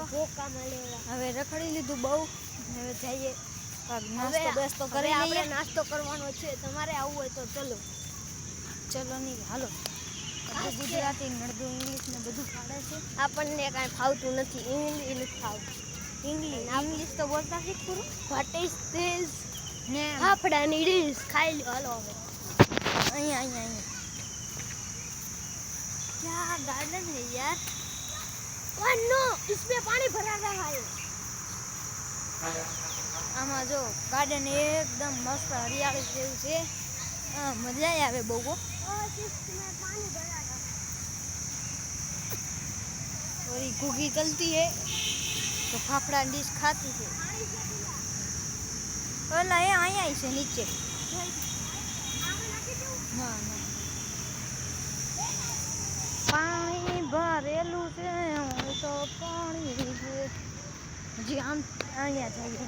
હવે રખડી લીધું બહુ. હવે જઈએ નાસ્તો બેસ્તો કરી લઈએ. નાસ્તો કરવાનો છે, તમારે આવવું હોય તો ચલો. ચલો નહીં હાલો. ગુજરાતી નડતું ઇંગ્લિશ ને બધું ફાડે છે. આપણને કાંઈ ફાવતું નથી, ઇંગ્લિશ ફાવતું. ઇંગ્લિશ તો બોલતા શીખવું. What is this? ને ફાફડાની ડીશ ખાઈ લો. હાલો હવે અહીંયા क्या गार्डन है यार. ओह नो, इसमें पानी भरा रहा है. આમાં જો ગાર્ડન એકદમ મસ્ત હરિયાળી જેવું છે. મજા આવે બહુ. इसमें पानी भरा रहा है. और ये घुगी चलती है तो फाफड़ा डिश खाती है. ओला ये અહીંયા છે નીચે. ના પાણી ભરેલું છે તો પાણી હજી આમ અહીંયા જઈએ.